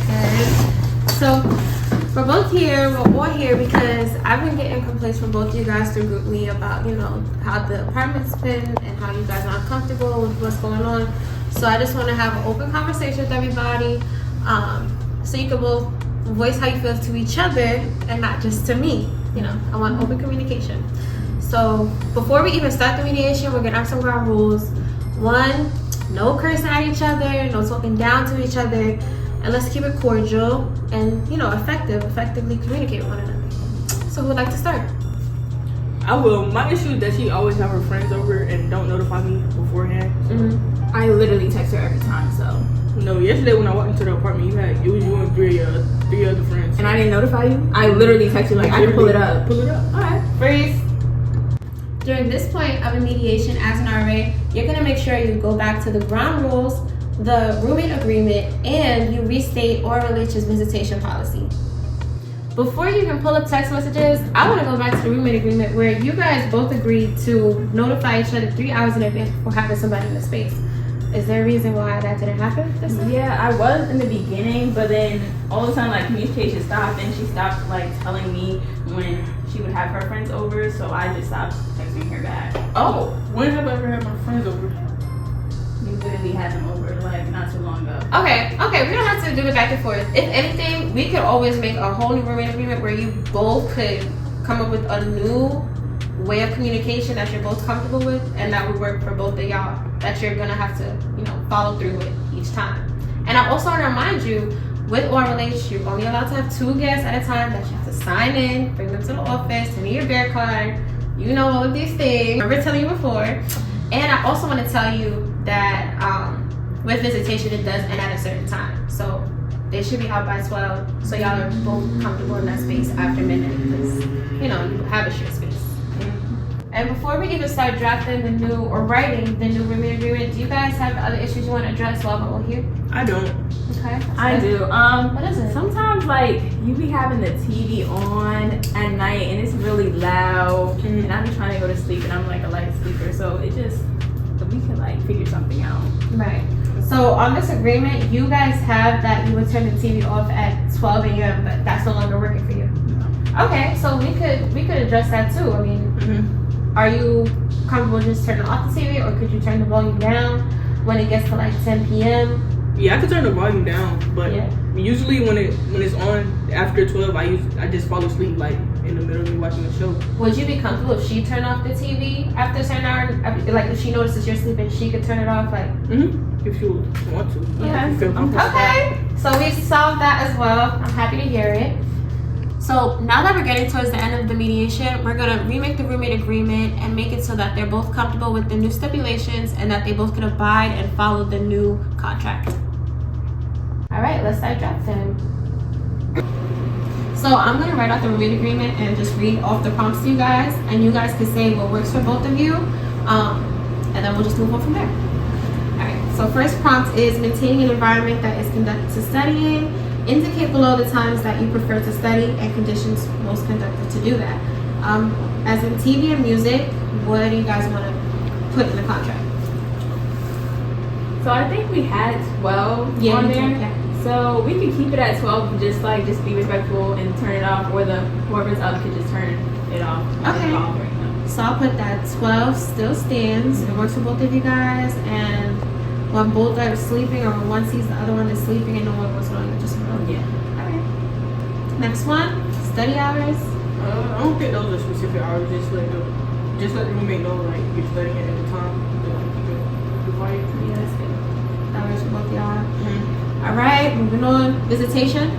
Good. So we're both here. We're all here because I've been getting complaints from both of you guys through GroupMe about, you know, how the apartment's been and how you guys are uncomfortable with what's going on. So I just want to have an open conversation with everybody, so you can both voice how you feel to each other and not just to me. You know, I want open communication. So before we even start the mediation, we're gonna have some ground rules. One, no cursing at each other, no talking down to each other, and let's keep it cordial and, you know, effectively communicate with one another. So who would like to start? I will. My issue is that she always have her friends over and don't notify me beforehand. So. I literally text her every time, so. No, yesterday when I walked into the apartment, it was you and three other friends. And I didn't notify you? I literally text you like, I can pull it up. Pull it up. Alright. Freeze. During this point of a mediation as an RA, you're gonna make sure you go back to the ground rules, the roommate agreement, and you restate or relations visitation policy. Before you can pull up text messages, I want to go back to the roommate agreement where you guys both agreed to notify each other 3 hours in advance before having somebody in the space. Is there a reason why that didn't happen this time? Yeah, I was in the beginning, but then all of a sudden, like, communication stopped, and she stopped, like, telling me when she would have her friends over, so I just stopped texting her back. Oh, when have I ever had my friends over? You literally had them over, like, not too long ago. Okay, we don't have to do it back and forth. If anything, we could always make a whole new roommate agreement where you both could come up with a new way of communication that you're both comfortable with and that would work for both of y'all, that you're gonna have to, you know, follow through with each time. And I also want to remind you, with ORLH, you're only allowed to have 2 guests at a time that you have to sign in, bring them to the office, send me your bear card, you know, all of these things. I remember telling you before. And I also want to tell you that with visitation, it does end at a certain time. So they should be out by 12, so y'all are both comfortable in that space after midnight because, you know, you have a shared space. And before we even start drafting the new or writing the new roommate agreement, do you guys have other issues you want to address while we're all here? I don't. Okay. I do. What is it? Sometimes, like, you be having the TV on at night and it's really loud, and I be trying to go to sleep and I'm like a light sleeper, so we can like figure something out. Right. So on this agreement, you guys have that you would turn the TV off at 12 a.m., but that's no longer working for you. Okay, so we could address that too. I mean, are you comfortable just turning off the TV, or could you turn the volume down when it gets to like 10 p.m.? Yeah, I could turn the volume down, but yeah. Usually when it's on after 12, I just fall asleep like in the middle of me watching the show. Would you be comfortable if she turned off the TV after a certain hour? Like if she notices you're sleeping, she could turn it off, like. If you want to. Yeah. If you feel comfortable. Okay. So we solved that as well. I'm happy to hear it. So now that we're getting towards the end of the mediation, we're gonna remake the roommate agreement and make it so that they're both comfortable with the new stipulations and that they both can abide and follow the new contract. All right, let's start drafting. So I'm gonna write out the roommate agreement and just read off the prompts to you guys, and you guys can say what works for both of you, and then we'll just move on from there. All right, so first prompt is maintaining an environment that is conducive to studying. Indicate below the times that you prefer to study and conditions most conducive to do that. As in TV and music, what do you guys want to put in the contract? So I think we had 12 on there. Yeah. So we could keep it at 12 and just be respectful and turn it off, or whoever's up could just turn it off. Okay. So I'll put that 12 still stands. It works for both of you guys, and when both are sleeping or when one sees the other one is sleeping and no one was knowing, just yeah. Alright. Next one, study hours. I don't think those are specific hours. Just let the roommate know like you're studying at the time. Keep it quiet. Yeah, that's good. That works for both y'all. Alright, moving on. Visitation.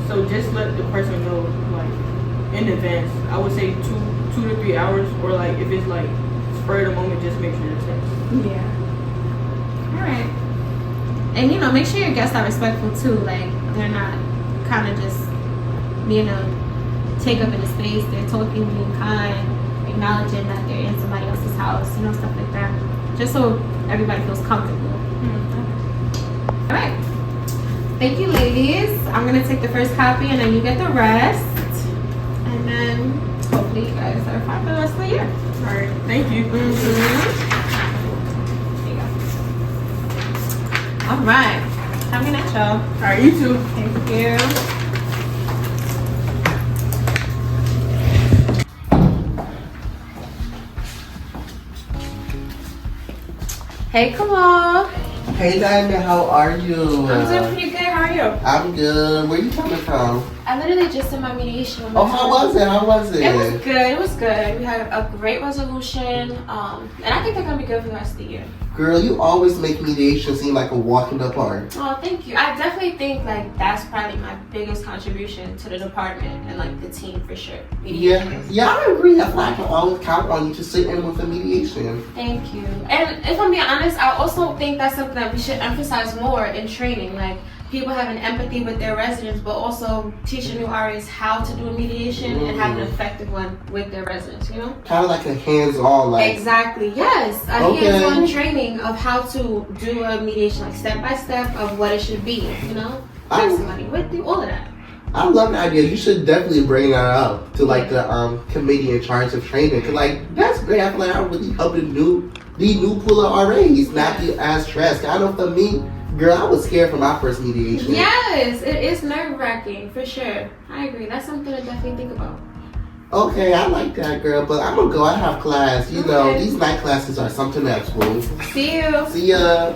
So just let the person know like in advance. I would say 2 to 3 hours, or like if it's like spur of the moment, just make sure to text. Yeah. Alright. And you know, make sure your guests are respectful too. Like they're not kind of just being a take up in the space. They're talking, being kind, acknowledging that they're in somebody else's house, you know, stuff like that. Just so everybody feels comfortable. Alright. Thank you, ladies. I'm gonna take the first copy and then you get the rest. And then hopefully you guys are fine for the rest of the year. Alright, thank you. There you go. All right. Have a good night, y'all. All right, you too. Thank you. Hey, Kamal. Hey Diamond, how are you? I'm doing pretty good. How are you? I'm good. Where you coming from? I literally just did my mediation. With my Oh, how was it? How was it? It was good. It was good. We had a great resolution, and I think they're gonna be good for the rest of the year. Girl, you always make mediation seem like a walk in the park. Oh, thank you. I definitely think like that's probably my biggest contribution to the department and like the team for sure. Yeah, I agree. I feel like I can always count on you to sit in with a mediation. Thank you. And if I'm being honest, I also think that's something that we should emphasize more in training. Like people having empathy with their residents, but also teaching new RAs how to do a mediation and have an effective one with their residents, you know? Kind of like a hands-on, like. Exactly, yes. A hands-on training of how to do a mediation, like step by step of what it should be, you know? Have somebody with you, all of that. I love the idea. You should definitely bring that up to like the committee in charge of training. Cause like that's great. I feel like I really help the new pool of RAs not be as stressed. I know for me, girl, I was scared for my first mediation. Yes, it is nerve-wracking for sure. I agree. That's something to definitely think about. Okay, I like that, girl. But I'm gonna go. I have class. You know, these night classes are something else, boo. See you. See ya.